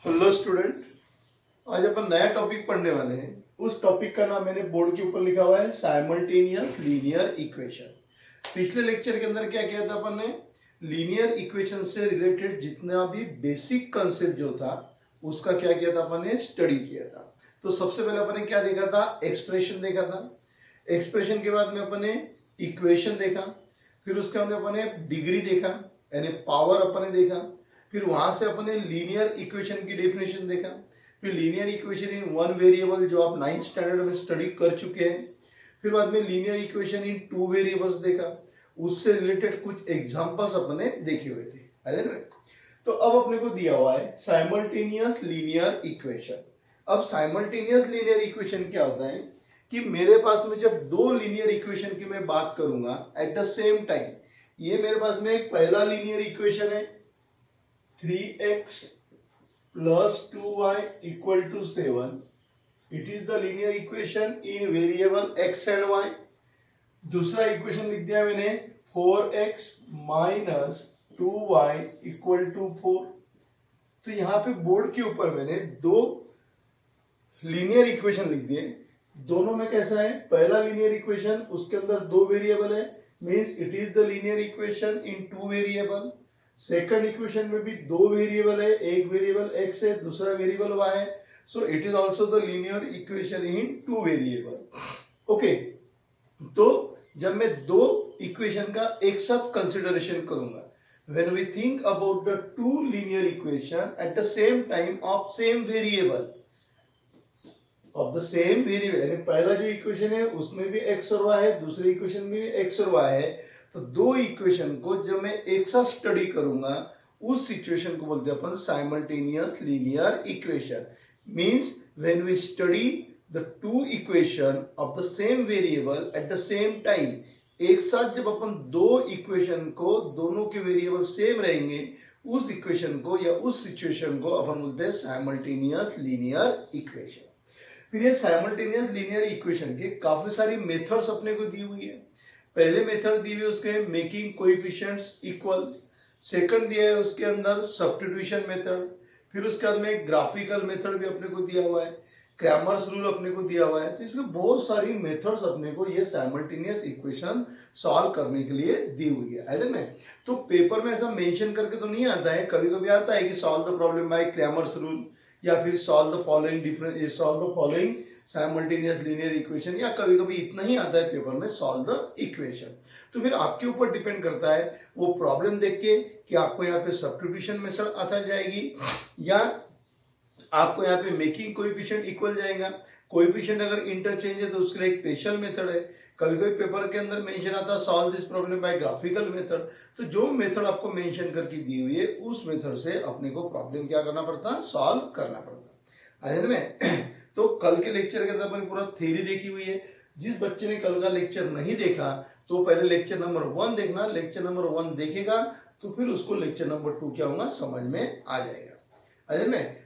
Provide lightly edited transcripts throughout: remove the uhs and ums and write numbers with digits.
Hello student. आज अपन नया topic पढ़ने वाले हैं। उस टॉपिक का नाम मैंने बोर्ड के ऊपर लिखा हुआ है साइमल्टेनियस लीनियर इक्वेशन। पिछले लेक्चर के अंदर क्या किया था अपन ने? लीनियर इक्वेशन से रिलेटेड जितना भी बेसिक कंसेप्ट जो था उसका क्या किया था अपन ने? स्टडी किया था। तो सबसे पहले अपन ने क्या देखा था? एक्सप्रेशन देखा था। एक्सप्रेशन के बाद में अपन ने इक्वेशन देखा। फिर उसके बाद अपन ने डिग्री देखा, यानी पावर अपन ने देखा। फिर वहां से अपन ने लीनियर इक्वेशन की डेफिनेशन देखा। फिर linear equation in one variable जो आप 9th स्टैंडर्ड में स्टडी कर चुके हैं। फिर बाद में linear equation in two variables देखा। उससे रिलेटेड कुछ एग्जांपल्स अपने देखे हुए थे, है ना? तो अब अपने को दिया हुआ है साइमल्टेनियस लीनियर इक्वेशन। अब साइमल्टेनियस लीनियर इक्वेशन क्या होता है कि मेरे पास में जब दो लीनियर इक्वेशन की मैं बात करूंगा एट द सेम टाइम, ये मेरे पास में एक पहला लीनियर इक्वेशन है 3x plus 2y equal to 7. It is the linear equation in variable x and y. दूसरा इक्वेशन लिख दिया मैंने 4x minus 2y equal to 4. तो यहां पे बोर्ड के ऊपर मैंने दो लीनियर इक्वेशन लिख दिए। दोनों में कैसा है? पहला लीनियर इक्वेशन उसके अंदर दो वेरिएबल है, means it is the linear equation in two variable. Second equation में भी दो वेरिएबल है, एक वेरिएबल x है, दूसरा वेरिएबल y है। So it is also the linear equation in two variable. Okay, तो जब मैं दो इक्वेशन का एक साथ कंसिडरेशन करूंगा, when we think about the two linear equation at the same time of same variable of the same variable, यानी पहला जो इक्वेशन है उसमें भी एक्स और वाई है, दूसरे इक्वेशन में भी एक्स और वाई है। तो दो इक्वेशन को जब मैं एक साथ स्टडी करूंगा उस सिचुएशन को बोलते हैं अपन simultaneous linear equation. Means when we study the two equation of the same variable at the same time, एक साथ जब अपन दो इक्वेशन को, दोनों के वेरिएबल सेम रहेंगे, उस इक्वेशन को या उस सिचुएशन को अपन बोलते हैं साइमल्टेनियस लीनियर इक्वेशन। फिर ये साइमल्टेनियस लीनियर इक्वेशन के काफी सारी मेथड्स अपने को दी हुई है। पहले मेथड दी हुई है उसके मेकिंग कोएफिशिएंट्स इक्वल। सेकंड दिया है उसके अंदर सब्स्टिट्यूशन मेथड। फिर उसके बाद में ग्राफिकल मेथड भी अपने को दिया हुआ है, क्रैमर्स रूल अपने को दिया हुआ है। तो इसमें बहुत सारी मेथड्स अपने को ये साइमल्टेनियस इक्वेशन सॉल्व करने के लिए दी हुई है, ऐसे में। तो पेपर में ऐसा मेंशन करके तो नहीं आता है, कभी कभी आता है कि solve the problem by Cramer's rule, या फिर solve the following difference, solve the following simultaneous linear equation, या कभी कभी इतना ही आता है पेपर में सॉल्व द इक्वेशन। तो फिर आपके ऊपर डिपेंड करता है वो प्रॉब्लम देख के कि आपको यहाँ पे सब्स्टिट्यूशन मेथड आता जाएगी या आपको यहाँ पे मेकिंग कोएफिशिएंट इक्वल जाएगा। कोएफिशिएंट अगर इंटरचेंज है तो उसके लिए एक स्पेशल मेथड है। कभी कभी पेपर के अंदर मेंशन आता है solve this problem by graphical method. तो जो मेथड आपको मेंशन करके दी हुई है उस मेथड से अपने को प्रॉब्लम क्या करना पड़ता है? सॉल्व करना पड़ता है में। तो कल के लेक्चर के अंदर अपनी पूरा थ्योरी देखी हुई है। जिस बच्चे ने कल का लेक्चर नहीं देखा तो पहले लेक्चर नंबर 1 देखना। लेक्चर नंबर 1 देखेगा तो फिर उसको लेक्चर नंबर 2 क्या होगा समझ में आ जाएगा, में।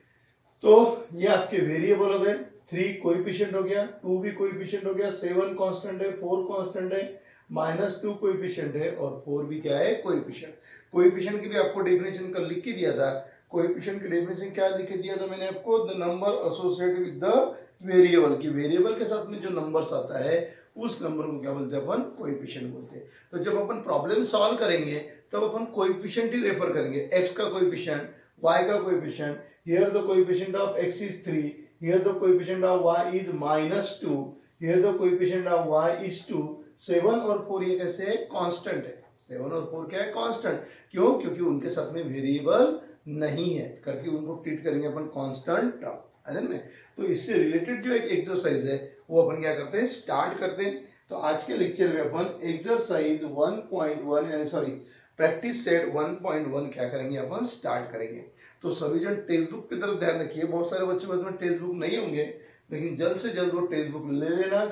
तो ये आपके वेरिएबल हो गए, 3 कोएफिशिएंट हो गया, 2 भी कोएफिशिएंट हो गया, 7 कांस्टेंट है, 4 कांस्टेंट है, -2 कोएफिशिएंट है और 4 भी क्या है? कोएफिशिएंट। कोएफिशिएंट की भी आपको डेफिनेशन कल लिख के दिया था। कोएफिशिएंट की डेफिनेशन क्या लिख के दिया था मैंने आपको? The number associated with the variable, की वेरिएबल के साथ में जो नंबर्स आता है उस नंबर को क्या बोलते हैं? अपन कोएफिशिएंट बोलते हैं। तो जब अपन प्रॉब्लम सॉल्व करेंगे तब अपन कोएफिशिएंट ही रेफर करेंगे, x का कोएफिशिएंट, y का coefficient. Here the coefficient of x is 3. Here the coefficient of y is -2. Here the coefficient of y is 2. 7 और 4 ये कैसे है? कांस्टेंट है। 7 और 4 क्या है? कांस्टेंट। क्यों? क्योंकि उनके साथ में वेरिएबल नहीं है, करके उनको ट्रीट करेंगे अपन कांस्टेंट टर्म, है ना? तो इससे रिलेटेड जो एक एक्सरसाइज है वो अपन क्या करते हैं? स्टार्ट करते हैं। तो आज के लेक्चर में अपन एक्सरसाइज 1.1 यानी सॉरी प्रैक्टिस सेट 1.1 क्या करेंगे? अपन स्टार्ट करेंगे। तो सभी जन टेक्स्ट बुक की तरफ ध्यान रखिए। बहुत सारे बच्चों के पास में टेक्स्ट बुक नहीं होंगे, लेकिन जल्द से जल्द वो टेक्स्ट बुक ले लेना।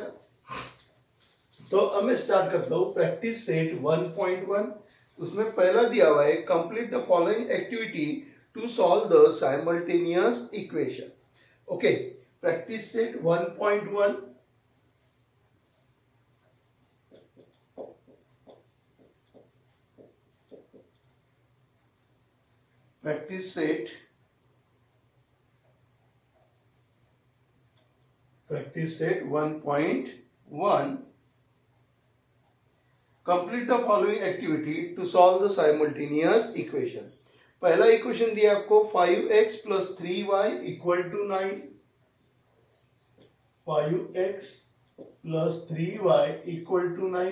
तो अब मैं स्टार्ट करता हूं प्रैक्टिस सेट 1.1। उसमें पहला दिया हुआ है complete the following activity to solve the simultaneous equation. Okay, practice set 1.1। Practice set practice set 1.1 complete the following activity to solve the simultaneous equation. पहला इक्वेशन दिया आपको 5x plus 3y equal to 9, 5x plus 3y equal to 9,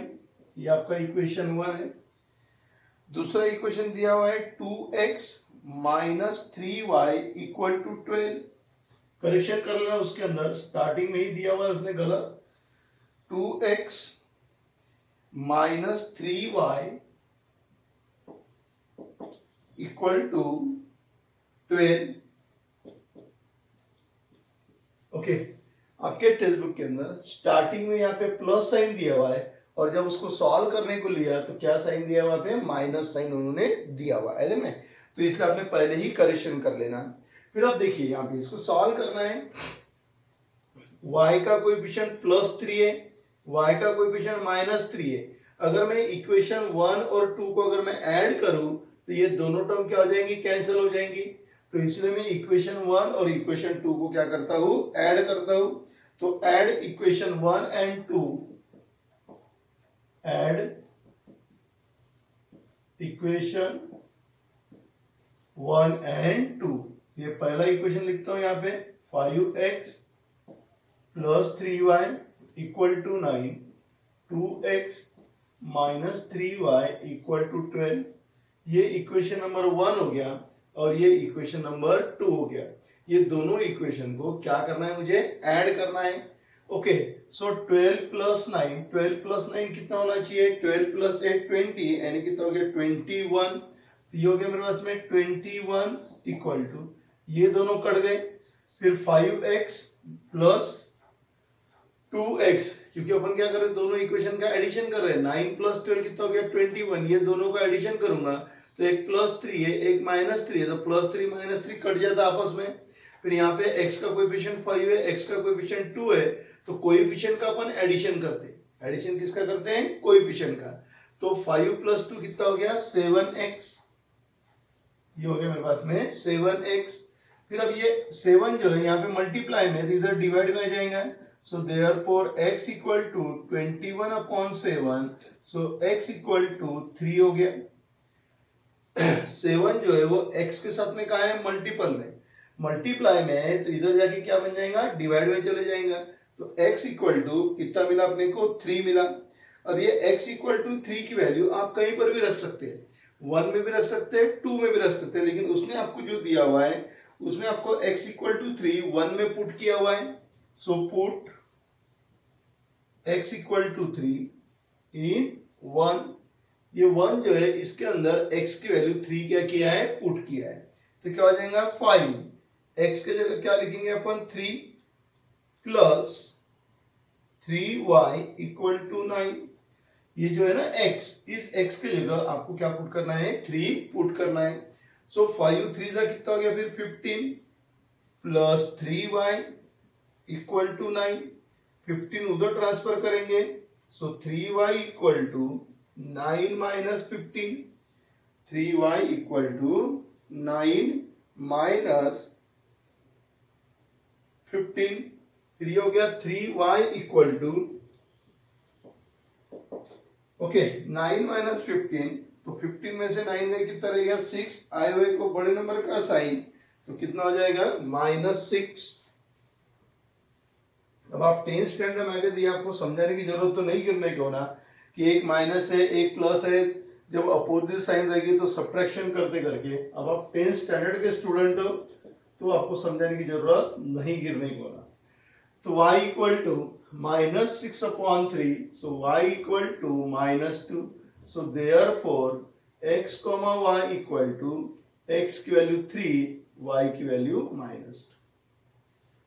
ये आपका equation 1 है। दूसरा equation दिया हुआ है 2x minus 3y equal to 12। Correction कर लेना, उसके अंदर स्टार्टिंग में ही दिया हुआ है उसने गलत। 2x minus 3y equal to 12। Okay, आपके टेक्स्ट बुक के अंदर स्टार्टिंग में यहाँ पे प्लस साइन दिया हुआ है और जब उसको सॉल्व करने को लिया तो क्या साइन दिया हुआ पे, माइनस साइन उन्होंने दिया हुआ है में, तो इसलिए आपने पहले ही करेक्शन कर लेना। फिर आप देखिए यहाँ पे इसको सॉल्व करना है। y का कोएफिशिएंट +3 है, y का कोएफिशिएंट -3 है। अगर मैं इक्वेशन 1 और 2 को अगर मैं ऐड करूं तो ये दोनों टर्म क्या हो जाएंगी, कैंसिल हो जाएंगी। तो इसलिए मैं इक्वेशन 1 और इक्वेशन 2 को क्या करता हूं, ऐड करता हूं। तो add equation 1 and 2, add equation 1 and 2। ये पहला इक्वेशन लिखता हूं यहाँ पे, 5x plus 3y equal to 9, 2x minus 3y equal to 12। ये इक्वेशन नंबर 1 हो गया और ये इक्वेशन नंबर 2 हो गया। ये दोनों इक्वेशन को क्या करना है, मुझे ऐड करना है। ओके, सो 12 प्लस 9, 12 प्लस 9 कितना होना चाहिए, 12 प्लस 8 20, यानी कितना हो गया 21। तो ये हो गया मेरे पास में 21 इक्वल टू, ये दोनों कट गए। फिर 5x प्लस 2x, क्योंकि अपन क्या कर रहे हैं, दोनों इक्वेशन का एडिशन कर रहे हैं। 9 प्लस 12 कितना हो गया 21, ये दोनों का एडिशन करूंगा तो एक +3 है एक -3 है, तो +3 -3 कट जाता आपस में। फिर यहाँ पे x का कोएफिशिएंट 5 है, x का कोएफिशिएंट 2 है, तो कोएफिशिएंट का अपन एडिशन करते हैं। एडिशन किसका करते हैं, कोएफिशिएंट का। तो 5 प्लस 2 कितना हो गया 7x, ये हो गया मेरे पास में 7x। फिर अब ये 7 जो है यहाँ पे मल्टीप्लाई में, इधर डिवाइड में आ जाएगा। So therefore x equal to 21/7, so x equal to 3 हो गया। 7 जो है वो x के साथ में कहा है, मल्टीपल में, मल्टीप्लाई में है, तो इधर जाके क्या बन जाएगा, डिवाइड में चले जाएगा। तो x इक्वल टू कितना मिला अपने को, 3 मिला। अब ये x इक्वल टू 3 की वैल्यू आप कहीं पर भी रख सकते हैं, 1 में भी रख सकते हैं, 2 में भी रख सकते हैं, लेकिन उसने आपको जो दिया हुआ है उसमें आपको x इक्वल टू 3 1 में पुट किया हुआ है। So put x equal to 3 in 1। ये 1 जो है इसके अंदर x की वैल्यू 3 क्या किया है, पुट किया है, तो क्या हो जाएगा 5। x के जगह क्या लिखेंगे अपन, 3 प्लस 3y इक्वल टू 9। ये जो है ना x, इस x के जगह आपको क्या पुट करना है, 3 पुट करना है। सो 5 3 से कितना हो गया फिर 15 प्लस 3y इक्वल टू 9। 15 उधर ट्रांसफर करेंगे, so 3y equal to 9 minus 15, 3y equal to 9 minus 15। फिर ये हो गया 3y equal to, okay 9 minus 15, तो 15 में से 9 गए कितना रहेगा 6, आए हुए को बड़े नंबर का साइन, तो कितना हो जाएगा -6। अब आप 10th स्टैंडर्ड में आगे दिया, आपको समझाने की जरूरत तो नहीं गिरने को ना कि एक माइनस है एक प्लस है, जब अपोजिट साइन रहेगी तो सब्ट्रैक्शन करते करके। अब आप 10th स्टैंडर्ड के स्टूडेंट हो तो आपको समझाने की जरूरत नहीं गिरने को ना। तो y equal to -6/3, so y equal to -2, so therefore x, y equal to x की वैल्यू 3, y की वैल्यू -2।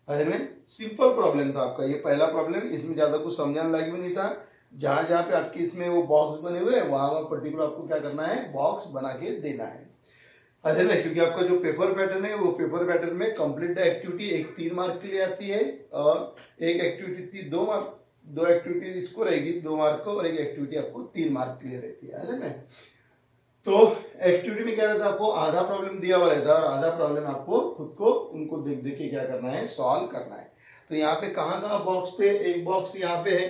अरे में सिंपल प्रॉब्लम था आपका ये पहला प्रॉब्लम, इसमें ज्यादा कुछ समझाने लायक भी नहीं था। जहां जहां पे आपके इसमें वो बॉक्स बने हुए हैं वहां पर्टिकुलर आपको क्या करना है, बॉक्स बना के देना है। अरे में क्योंकि आपका जो पेपर पैटर्न है वो पेपर पैटर्न में कंप्लीट एक्टिविटी एक 3 मार्क के लिए आती है और एक एक्टिविटी 2 मार्क, 2 एक्टिविटी इसको रहेगी 2 मार्क को, और एक एक्टिविटी आपको 3 मार्क के लिए रहती है। अरे में तो एक्टिविटी में क्या रहता है, आपको आधा प्रॉब्लम दिया हुआ रहता है और आधा प्रॉब्लम आपको खुद को उनको देख देख के क्या करना है, सॉल्व करना है। तो यहाँ पे कहाँ कहाँ बॉक्स थे, एक बॉक्स यहाँ पे है,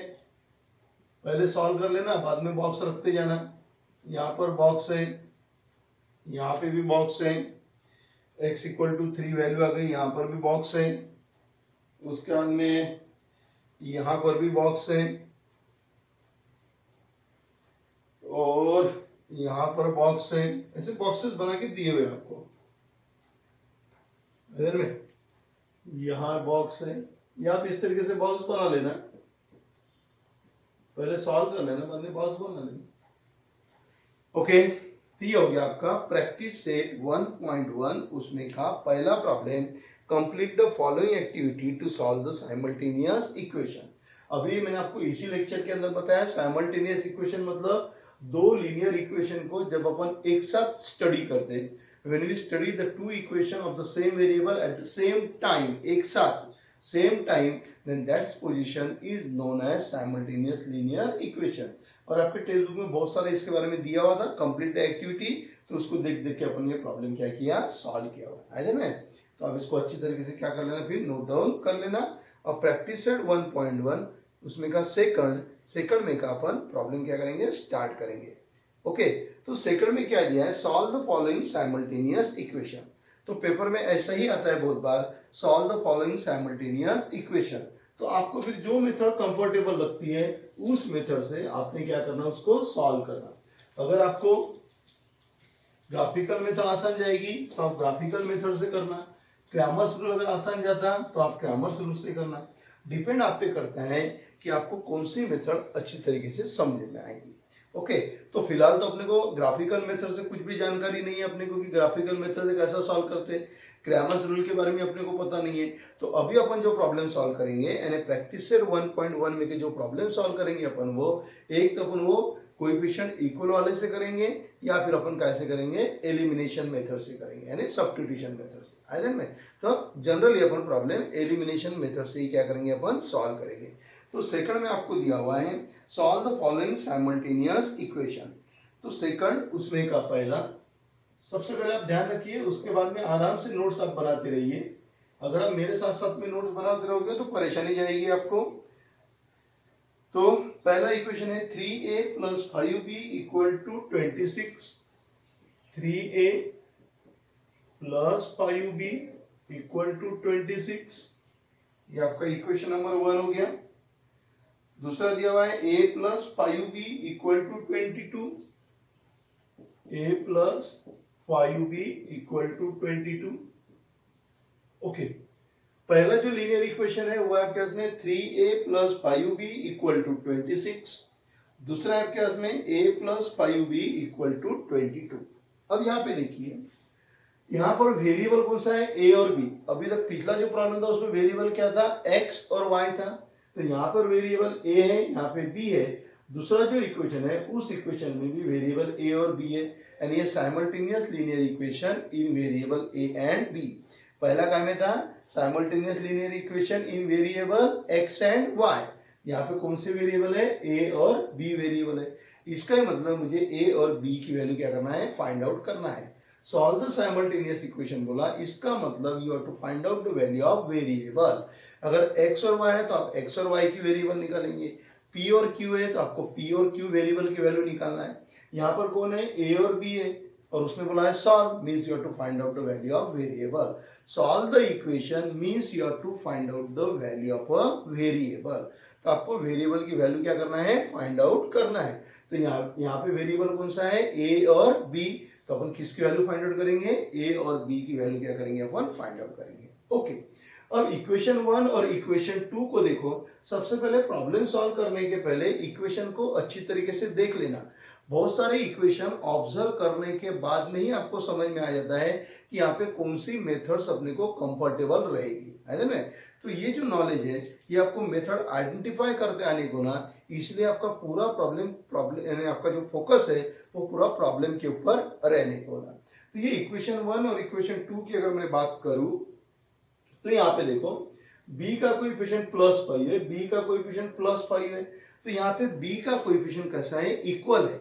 पहले सॉल्व कर लेना, बाद में बॉक्स रखते जाना। यहाँ पर बॉक्स है, यहाँ पे भी बॉक्स है, x इक्वल टू 3 वैल्यू आ गई, यहाँ पर भी बॉक्स है, उसके बाद में यहाँ पर भी बॉक्स है, और यहाँ पर बॉक्स है। ऐसे बॉक्सेस बना के दिए हुए आपको, इधर में यहाँ बॉक्स है, या आप इस तरीके से बॉक्स बना लेना, पहले सॉल्व कर लेना, बाद में बॉक्स बना लेना। ओके, तो ये हो गया आपका प्रैक्टिस सेट 1.1, उसमें का पहला problem, complete the following activity to solve the simultaneous equation. अभी मैंने आपको इसी लेक्चर के अंदर बताया साइमल्टेनियस इक्वेशन मतलब दो लीनियर इक्वेशन को जब अपन एक साथ स्टडी करते हैं, when we study the two equation of the same variable at the same time, एक साथ same time, then that position is known as simultaneous linear equation। और आपके टेक्स्ट बुक में बहुत सारा इसके बारे में दिया हुआ था, कंप्लीट एक्टिविटी, तो उसको देख देख के अपन ये प्रॉब्लम क्या किया, सॉल्व किया हुआ है ना। तो अब इसको अच्छी तरीके से क्या कर लेना, फिर नोट डाउन कर लेना। और प्रैक्टिस सेट 1.1 उसमें का सेकंड में का अपन प्रॉब्लम क्या करेंगे, स्टार्ट करेंगे। ओके, तो सेकंड में क्या दिया है, solve the following simultaneous equation. तो पेपर में ऐसा ही आता है बहुत बार, solve the following simultaneous equation. तो आपको फिर जो मेथड कंफर्टेबल लगती है उस मेथड से आपने क्या करना, उसको सॉल्व करना। अगर आपको ग्राफिकल मेथड आसान जाएगी तो आप ग्राफिकल मेथड से करना, क्रैमर्स रूल अगर आसान जाता तो आप क्रैमर्स रूल से करना। डिपेंड आप पे करता है कि आपको कौन सी मेथड अच्छी तरीके से समझ में आएगी। ओके, तो फिलहाल तो अपने को ग्राफिकल मेथड से कुछ भी जानकारी नहीं है अपने को कि ग्राफिकल मेथड से कैसा सॉल्व करते हैं, क्रैमर्स रूल के बारे में अपने को पता नहीं है। तो अभी अपन जो प्रॉब्लम सॉल्व करेंगे यानी प्रैक्टिस सेट 1.1 में के जो प्रॉब्लम सॉल्व करेंगे अपन, वो एक तो अपन वो कोएफिशिएंट इक्वल वाले से करेंगे, या फिर अपन कैसे करेंगे, एलिमिनेशन मेथड से करेंगे, यानी सब्स्टिट्यूशन मेथड से। आइदन में तो जनरली अपन प्रॉब्लम एलिमिनेशन मेथड से ही क्या करेंगे, अपन सॉल्व करेंगे। तो सेकंड में आपको दिया हुआ है solve the following simultaneous equation. तो सेकंड उसमें का पहला, सबसे पहले आप ध्यान रखिए, उसके बाद में आराम से नोट्स आप बनाते रहिए। अगर आप मेरे साथ साथ में नोट्स बनाते रहोगे तो परेशानी जाएगी आपको। तो पहला इक्वेशन है 3a plus 5b equal to 26। 3a plus 5b equal to 26, ये आपका इक्वेशन नंबर 1 हो गया। दूसरा दिया हुआ है a plus 5b equal to 22। a plus 5b equal to 22। Okay, पहला जो लीनियर इक्वेशन है वो आपके पास में 3a plus 5b equal to 26। दूसरा आपके पास में a plus 5b equal to 22। अब यहाँ पे देखिए, यहाँ पर वेरिएबल कौन सा है, a और b। अभी तक पिछला जो प्रॉब्लम था उसमें वेरिएबल क्या था, x और y था। तो यहाँ पर वेरिएबल a है, यहाँ पे b है। दूसरा जो इक्वेशन है उस इक्वेशन में भी वेरिएबल a और b है, यानी ये simultaneous linear equation in variable a and b। पहला क्या में था, simultaneous linear equation in variable x and y। यहाँ पे कौन से वेरिएबल है, a और b वेरिएबल है। इसका ही मतलब मुझे a और b की वैल्यू क्या करना है, फाइंड आउट करना है। सॉल्व द साइमल्टेनियस इक्वेशन बोला, इसका मतलब you have to find out the value of variable. अगर x और y है तो आप x और y की वेरिएबल निकालेंगे, p और q है तो आपको p और q वेरिएबल की वैल्यू निकालना है। यहाँ पर कौन है, a और b है, और उसने बोला है solve, means you have to find out the value of variable. Solve the equation means you have to find out the value of a variable. तो आपको वेरिएबल की वैल्यू क्या करना है, फाइंड आउट करना है। तो यहाँ पे वेरिएबल कौन सा है, a और b। तो अपन किसकी वैल्यू फाइंड आउट करेंगे, a और b की वैल्यू क्या करेंगे, अपन फाइंड आउट करेंगे। ओके, अब इक्वेशन 1 और इक्वेशन 2 को देखो। सबसे पहले प्रॉब्लम सॉल्व करने के पहले इक्वेशन को अच्छी तरीके से देख लेना। बहुत सारे इक्वेशन ऑब्जर्व करने के बाद में ही आपको समझ में आ जाता है कि यहाँ पे कौन सी मेथड्स अपने को कंफर्टेबल रहेगी, है ना। तो ये जो नॉलेज है ये आपको मेथड आइडेंटिफाई करते आने को ना, इसलिए आपका पूरा प्रॉब्लम यानी आपका जो फोकस है वो पूरा प्रॉब्लम के ऊपर रहने को ना। तो ये इक्वेशन 1 और इक्वेशन 2 की अगर मैं बात करूं तो यहाँ पे देखो, b का कोएफिशिएंट +5 है, b का कोएफिशिएंट +5 है। तो यहाँ पे b का कोएफिशिएंट कैसा है, इक्वल है।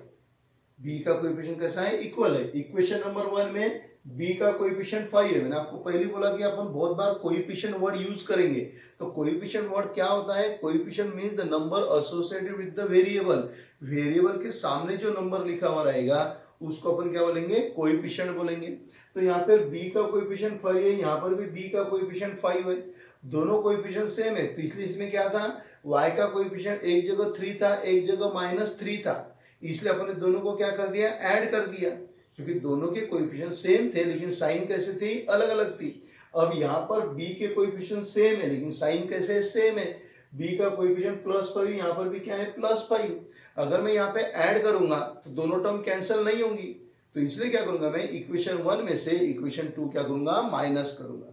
b का कोएफिशिएंट कैसा है, इक्वल है। इक्वेशन नंबर 1 में b का कोएफिशिएंट 5 है। मैंने आपको पहले बोला कि अपन बहुत बार कोएफिशिएंट वर्ड यूज करेंगे। तो कोएफिशिएंट वर्ड क्या होता है? Coefficient means the number associated with the variable. Variable के सामने जो नंबर लिखा हुआ रहेगा उसको अपन क्या बोलेंगे? कोएफिशिएंट बोलेंगे। तो यहाँ पे b का कोएफिशिएंट 5 है, यहाँ पर भी b का कोएफिशिएंट 5 है। दोनों कोएफिशिएंट सेम है। पिछली इसमें क्या था? y का कोएफिशिएंट एक जगह 3 था, एक जगह -3 था, इसलिए अपने दोनों को क्या कर दिया? ऐड कर दिया, क्योंकि दोनों के कोएफिशिएंट सेम थे लेकिन साइन कैसे थी? अलग अलग थी। अब यहाँ पर b के कोएफिशिएंट सेम है लेकिन साइन कैसे? सेम है। b का कोएफिशिएंट +5, यहाँ पर भी क्या है? +5। अगर मैं यहाँ पे ऐड करूंगा तो दोनों टर्म कैंसिल नहीं होंगी, तो इसलिए क्या करूंगा मैं? इक्वेशन 1 में से इक्वेशन 2 क्या करूंगा? माइनस करूंगा।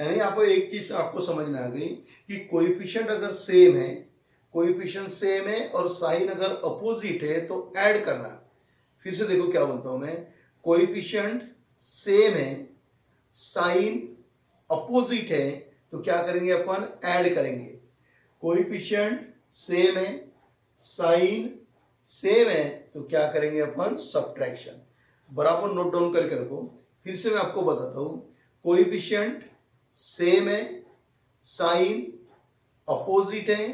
यानी यहाँ पर एक चीज आपको समझ में आ गई कि कोएफिशिएंट अगर सेम है, कोएफिशिएंट सेम है और साइन अगर अपोजिट है तो ऐड करना। फिर से देखो क्या बोलता हूं मैं, कोएफिशिएंट सेम है, साइन अपोजिट है, तो क्या करेंगे अपन? ऐड करेंगे। कोएफिशिएंट सेम है, साइन सेम है, तो क्या करेंगे अपन? सब्ट्रैक्शन। बराबर नोट डाउन करके रखो। फिर से मैं आपको बताता हूं, कोएफिशिएंट सेम है, साइन अपोजिट है,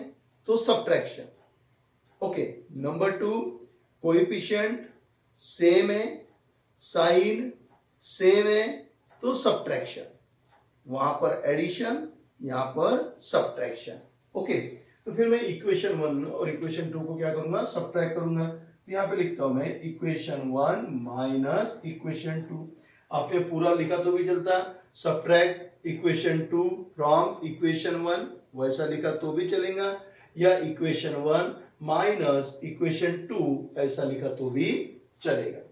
तो subtraction. Okay. Number 2, coefficient same है, साइन सेम है, तो सब्ट्रैक्शन। वहां पर एडिशन, यहां पर सब्ट्रैक्शन। ओके। तो फिर मैं इक्वेशन 1 और इक्वेशन 2 को क्या करूंगा? सब्ट्रैक्ट करूंगा। तो यहां पे लिखता हूं मैं इक्वेशन 1 माइनस इक्वेशन 2। आपने पूरा लिखा तो भी चलता, सब्ट्रैक्ट इक्वेशन 2 फ्रॉम इक्वेशन 1 वैसा लिखा तो भी चलेगा, या इक्वेशन 1 माइनस इक्वेशन 2 ऐसा लिखा तो भी चलेगा।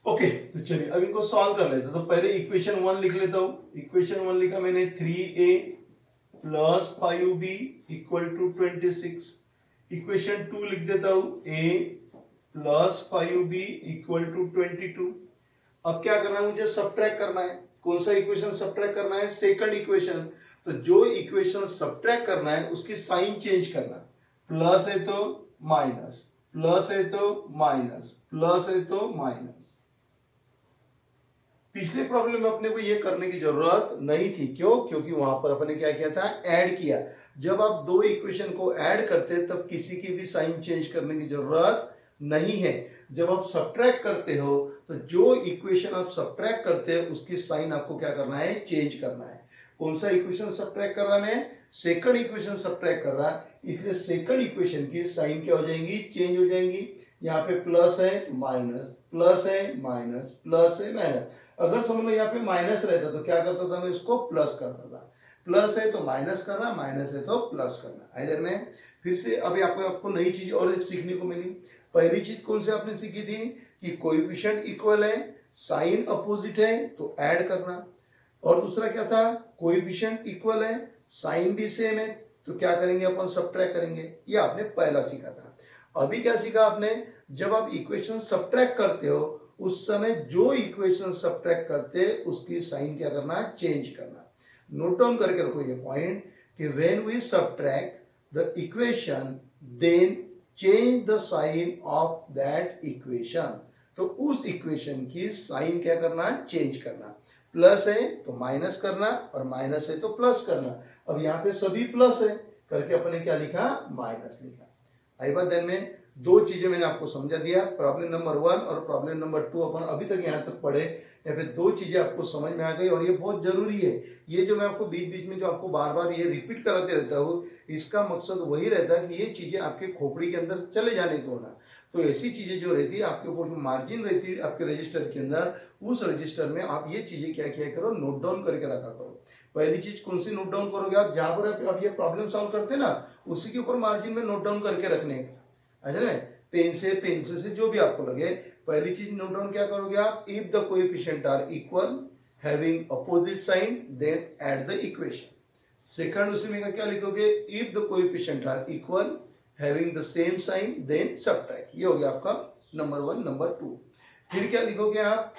ओके। तो चलिए अब इनको सॉल्व कर लेते हैं। तो पहले इक्वेशन 1 लिख लेता हूं। इक्वेशन 1 लिखा मैंने 3a plus 5b equal to 26। Equation 2 लिख देता हूं, a plus 5b equal to 22। अब क्या करना है? मुझे सब्ट्रैक्ट करना है। कौन सा इक्वेशन सब्ट्रैक्ट करना है? Second equation. तो जो इक्वेशन सब्ट्रैक्ट करना है उसकी साइन चेंज करना। प्लस है तो माइनस, प्लस है तो माइनस, प्लस है तो माइनस। पिछले प्रॉब्लम में अपने को ये करने की जरूरत नहीं थी। क्यों? क्योंकि वहां पर अपने क्या किया था? ऐड किया। जब आप दो इक्वेशन को ऐड करते तब किसी की भी साइन चेंज करने की जरूरत नहीं है। जब आप सब्ट्रैक्ट करते हो तो जो इक्वेशन आप सब्ट्रैक्ट करते हैं उसकी साइन आपको क्या करना है? चेंज करना है। कौन सा इक्वेशन सब्ट्रैक्ट कर रहा है? सेकंड इक्वेशन सब्ट्रैक्ट कर रहा है, इसलिए सेकंड इक्वेशन की साइन क्या हो जाएंगी? चेंज हो जाएंगी। यहाँ पे प्लस है तो माइनस, प्लस है माइनस, प्लस है माइनस। अगर समझ लो यहाँ पे माइनस रहता तो क्या करता था मैं? इसको प्लस करता था। प्लस है तो माइनस करना, माइनस है तो प्लस करना। इधर में फिर से अभी आपको नई चीज और सीखने को मिली। पहली चीज कौन सी आपने सीखी थी कि कोएफिशिएंट इक्वल है, साइन अपोजिट है तो ऐड करना। और दूसरा क्या था? कोएफिशिएंट इक्वल है, साइन भी सेम है, तो क्या करेंगे अपन? सब्ट्रैक्ट करेंगे। ये आपने पहला सीखा था। अभी क्या सीखा आपने? जब आप इक्वेशन सब्ट्रैक्ट करते हो उस समय जो इक्वेशन सब्ट्रैक्ट करते हैं उसकी साइन क्या करना? चेंज करना। नोट डाउन करके रखो ये पॉइंट कि when we subtract the equation then change the sign of that equation. तो उस इक्वेशन की साइन क्या करना? चेंज करना। प्लस है तो माइनस करना और माइनस है तो प्लस करना। अब यहाँ पे सभी प्लस है करके अपने क्या लिखा? माइनस लिखा। आई बात ध्यान में? दो चीजें मैंने आपको समझा दिया, प्रॉब्लम नंबर 1 और प्रॉब्लम नंबर 2 अपन अभी तक यहाँ तक पढ़े। या फिर दो चीजें आपको समझ में आ गई और ये बहुत जरूरी है। ये जो मैं आपको बीच बीच में जो आपको बार बार ये रिपीट कराते रहता हूँ, इसका मकसद वही रहता है कि ये चीजें आपके खोपड़ी के अंदर चले जाने को ना। तो ऐसी चीजें जो रहती है आपके ऊपर जो मार्जिन रहती है आपके रजिस्टर के अंदर, उस रजिस्टर में आप ये चीजें क्या किया करो? नोट डाउन करके रखा करो। पहली चीज कौन सी नोट डाउन करोगे आप? जहां पर आप ये प्रॉब्लम सॉल्व करते हैं ना, उसी के ऊपर मार्जिन में नोट डाउन करके रखने का। पेंसिल पेंसिल से जो भी आपको लगे। पहली चीज नोट डाउन क्या करोगे आप? If the coefficient are equal having opposite sign then add the equation. Second उसी में क्या लिखोगे? If the coefficient are equal having the same sign then subtract. ये हो गया आपका नंबर 1। नंबर 2 फिर क्या लिखोगे आप?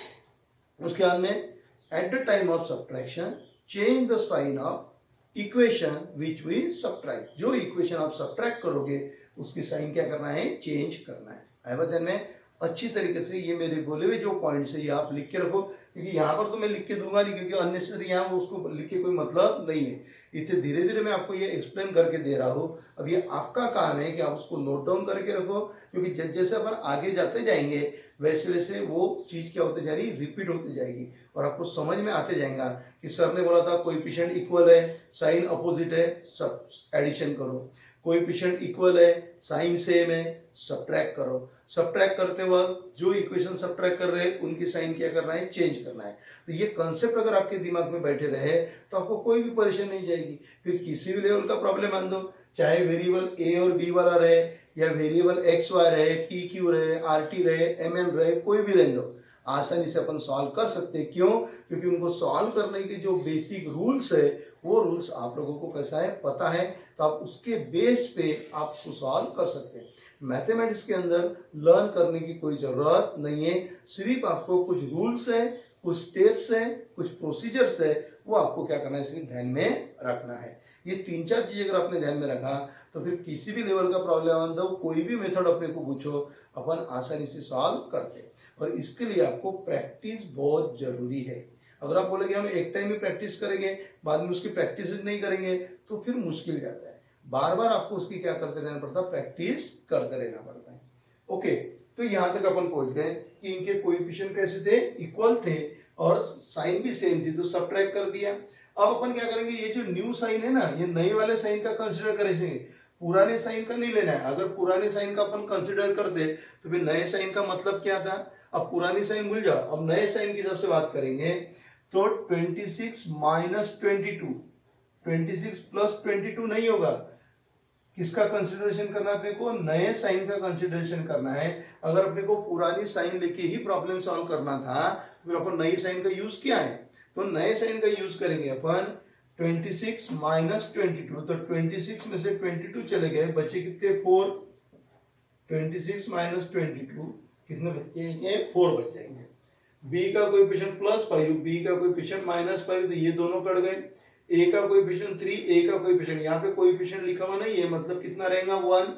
उसके बाद में at the time of subtraction change the sign of equation which we subtract. जो इक्वेशन आप सब्ट्रैक्ट करोगे उसकी साइन क्या करना है? चेंज करना है। आई बात ध्यान में? अच्छी तरीके से ये मेरे बोले हुए जो पॉइंट्स है ये आप लिख के रखो, क्योंकि यहाँ पर तो मैं लिख के दूंगा नहीं, क्योंकि अननेसेसरी यहाँ उसको लिख के कोई मतलब नहीं है। इतने धीरे धीरे मैं आपको ये एक्सप्लेन करके दे रहा हूँ। अब ये आपका काम है कि आप उसको नोट डाउन करके रखो, क्योंकि जैसे अपन आगे जाते जाएंगे वैसे वैसे वो चीज क्या होती जा रही, रिपीट होती जाएगी और आपको समझ में आते जाएगा कि सर ने बोला था कोएफिशिएंट इक्वल है, साइन अपोजिट है, सब एडिशन करो। कोएफिशिएंट इक्वल है, साइन सेम है, सब्ट्रैक्ट करो। सब्ट्रैक्ट करते वक्त जो इक्वेशन सब्ट्रैक्ट कर रहे हैं उनकी साइन क्या करना है, चेंज करना है। तो ये कॉन्सेप्ट अगर आपके दिमाग में बैठे रहे तो आपको कोई भी परेशानी नहीं जाएगी। फिर किसी भी लेवल का प्रॉब्लम मान दो, चाहे वेरिएबल ए और बी वाला रहे या वेरिएबल एक्स वाई रहे, पी क्यू रहे, आर टी रहे, एम एन रहे, कोई भी रहने दो, आसानी से अपन सॉल्व कर सकते हैं। क्यों? क्योंकि उनको सॉल्व करने के जो बेसिक रूल्स है वो रूल्स आप लोगों को कैसा है, पता है, तो आप उसके बेस पे आप उसको सॉल्व कर सकते हैं। मैथमेटिक्स के अंदर लर्न करने की कोई जरूरत नहीं है, सिर्फ आपको कुछ रूल्स है, कुछ स्टेप्स है, कुछ प्रोसीजर्स है, वो आपको क्या करना है, सिर्फ ध्यान में रखना है। ये 3-4 चीज अगर आपने ध्यान में रखा तो फिर किसी भी लेवल का प्रॉब्लम आंदा हो, कोई भी मेथड अपने को पूछो, अपन आसानी से सॉल्व करते। और इसके लिए आपको प्रैक्टिस बहुत जरूरी है। अगर आप बोलेंगे हम एक टाइम में प्रैक्टिस करेंगे, बाद में उसकी प्रैक्टिस नहीं करेंगे, तो फिर मुश्किल जाता है। बार बार आपको उसकी क्या करते रहना पड़ता है, प्रैक्टिस करते रहना पड़ता है। ओके, तो यहां तक अपन पहुंच गए कि इनके कोएफिशिएंट कैसे थे, इक्वल थे और साइन भी सेम थी, तो सब्ट्रैक्ट कर दिया। अब अपन क्या करेंगे, ये जो न्यू साइन है ना, ये नए वाले साइन का कंसिडर करेंगे, पुराने साइन का नहीं लेना है। अगर पुराने साइन का अपन कंसिडर कर दे तो फिर नए साइन का मतलब क्या था। अब पुरानी साइन भूल जाओ, अब नए साइन की जब से बात करेंगे तो 26 माइनस 22, 26 प्लस 22 नहीं होगा। किसका कंसिडरेशन करना है अपने को, नए साइन का कंसिडरेशन करना है। अगर अपने को पुरानी साइन लेके ही प्रॉब्लम सॉल्व करना था तो फिर अपन नई साइन का यूज किया है, तो नए साइन का यूज करेंगे अपन। 26 माइनस 22, तो 26 में से 22 चले गए, बचे कितने, 4। 26 माइनस 22 कितने बच जाएंगे, 4 बच जाएंगे। बी का कोएफिशिएंट +5, बी का कोएफिशिएंट -5, तो ये दोनों कट गए। ए का कोएफिशिएंट 3, ए का कोएफिशिएंट, यहाँ पे कोएफिशिएंट लिखा हुआ नहीं है, मतलब कितना रहेगा, 1।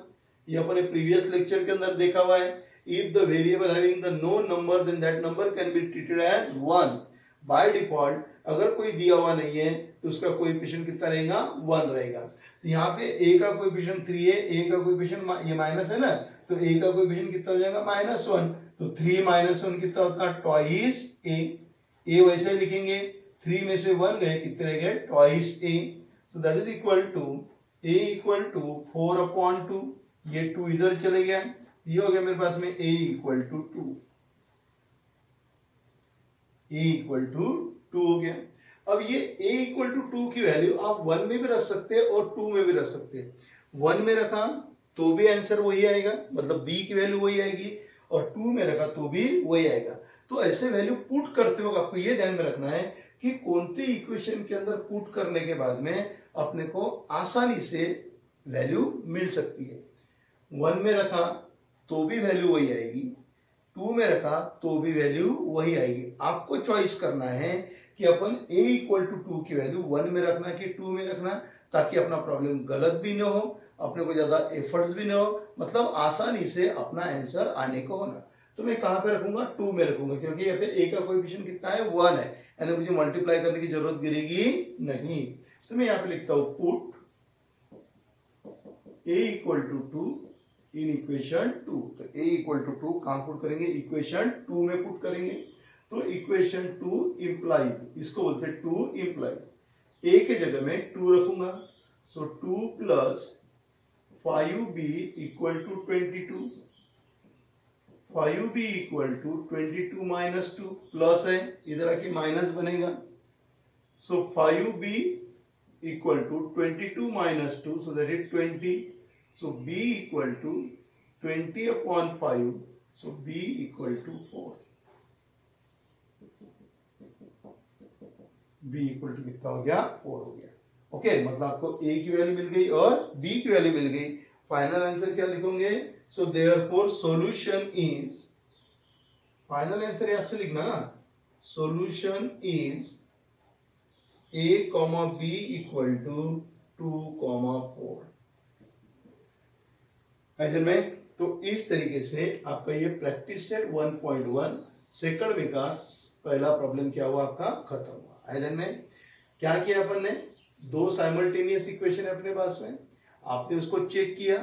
ये अपने प्रीवियस लेक्चर के अंदर देखा हुआ है। If the variable having the no number then that number can be treated as 1। By default अगर कोई दिया हुआ नहीं है तो उसका कोएफिशिएंट कितना रहेगा, 1 रहेगा। तो यहाँ पे ए का कोएफिशिएंट 3 है, ए का कोएफिशिएंट ये माइनस है ना, तो ए का कोएफिशिएंट कितना हो जाएगा, -1। तो 3 - 1 कितना होता है, ट्वाइस ए। ए वैसे लिखेंगे, 3 में से 1 गए, कितने रह गए, twice a. So that is equal to a equal to 4/2, ये 2 इधर चले गया, ये हो गया मेरे पास में a equal to 2, a equal to 2 हो गया। अब ये a इक्वल टू 2 की वैल्यू आप 1 में भी रख सकते हैं और 2 में भी रख सकते हैं। 1 में रखा तो भी आंसर वही आएगा, मतलब b की वैल्यू वही आएगी, और 2 में रखा तो भी वही आएगा। तो ऐसे वैल्यू पुट करते वक्त आपको ये ध्यान में रखना है कि कौन सी इक्वेशन के अंदर पुट करने के बाद में अपने को आसानी से वैल्यू मिल सकती है। 1 में रखा तो भी वैल्यू वही आएगी, 2 में रखा तो भी वैल्यू वही आएगी। आपको चॉइस करना है कि अपन a इक्वल टू 2 की वैल्यू 1 में रखना कि 2 में रखना, ताकि अपना प्रॉब्लम गलत भी ना हो, अपने को ज्यादा एफर्ट्स भी ना हो, मतलब आसानी से अपना आंसर आने को होना। तो मैं कहां पे रखूंगा, 2 में रखूंगा, क्योंकि यहाँ पे a का कोएफिशिएंट कितना है, 1 है, यानी मुझे मल्टीप्लाई करने की जरूरत गिरेगी नहीं। तो मैं यहाँ पे लिखता हूं put a equal to 2 in equation 2। तो a इक्वल टू 2 कहां पुट करेंगे, इक्वेशन 2 में पुट करेंगे। तो इक्वेशन 2 इंप्लाइज, इसको बोलते हैं 2 इंप्लाइज, a के जगह में 2 रखूंगा। So 2 plus 5b equal to 22, 5b equal to 22 minus 2, plus है इधर आके माइनस बनेगा। So 5b equal to 22 minus 2, so that is 20। So b equal to 20/5. So b equal to 4. b equal to कितना हो गया, 4 हो गया। ओके, मतलब आपको a की वैल्यू मिल गई और b की वैल्यू मिल गई। फाइनल आंसर क्या लिखोगे, so therefore solution is, final answer यहां से लिखना, solution is a, b equal to 2, 4। ऐसे में तो इस तरीके से आपका ये प्रैक्टिस सेट 1.1 सेकंड में का पहला प्रॉब्लम क्या हुआ, आपका खत्म हुआ। आइलैंड में क्या किया अपन ने, दो साइमल्टेनियस इक्वेशन है अपने पास में, आपने उसको चेक किया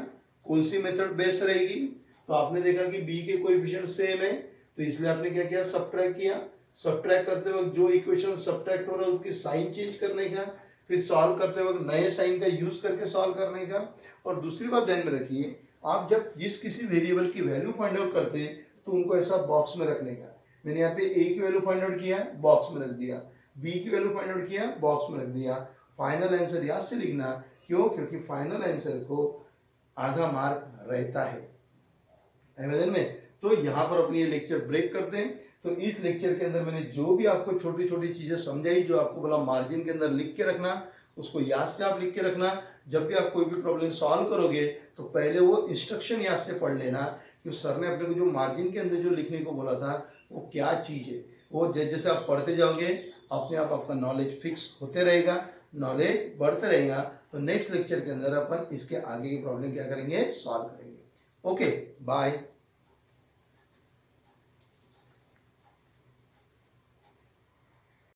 कौन सी मेथड बेस्ट रहेगी, तो आपने देखा कि बी के कोएफिशिएंट सेम है, तो इसलिए आपने क्या किया, सबट्रैक्ट किया। सबट्रैक्ट करते वक्त जो इक्वेशन सबट्रैक्ट हो रहा है उसकी साइन चेंज करने का, फिर सॉल्व करते वक्त नए साइन का यूज करके सॉल्व करने का। और दूसरी बात ध्यान में रखिए, आप जब जिस किसी वेरिएबल की वैल्यू फाइंड आउट करते हैं तो उनको ऐसा बॉक्स में रखने का। मैंने यहाँ पे ए की वैल्यू फाइंड आउट किया, बॉक्स में रख दिया, बी की वैल्यू फाइंड आउट किया, बॉक्स में रख दिया। फाइनल आंसर याद से लिखना, क्यों, क्योंकि फाइनल आंसर को आधा मार्क रहता है एमएलएन में। तो यहाँ पर अपनी ये लेक्चर ब्रेक करते हैं। तो इस लेक्चर के अंदर मैंने जो भी आपको छोटी छोटी चीजें समझाई, जो आपको बोला मार्जिन के अंदर लिख के रखना, उसको याद से आप लिख के रखना। जब भी आप कोई भी प्रॉब्लम सॉल्व करोगे तो पहले वो इंस्ट्रक्शन याद से पढ़ लेना कि सर ने अपने को जो मार्जिन के अंदर जो लिखने को बोला था वो क्या चीज है। वो जैसे आप पढ़ते जाओगे अपने आप आपका नॉलेज फिक्स होते रहेगा, नॉलेज बढ़ते रहेगा। तो नेक्स्ट लेक्चर के अंदर अपन इसके आगे की प्रॉब्लम क्या करेंगे, सॉल्व करेंगे। Okay, bye.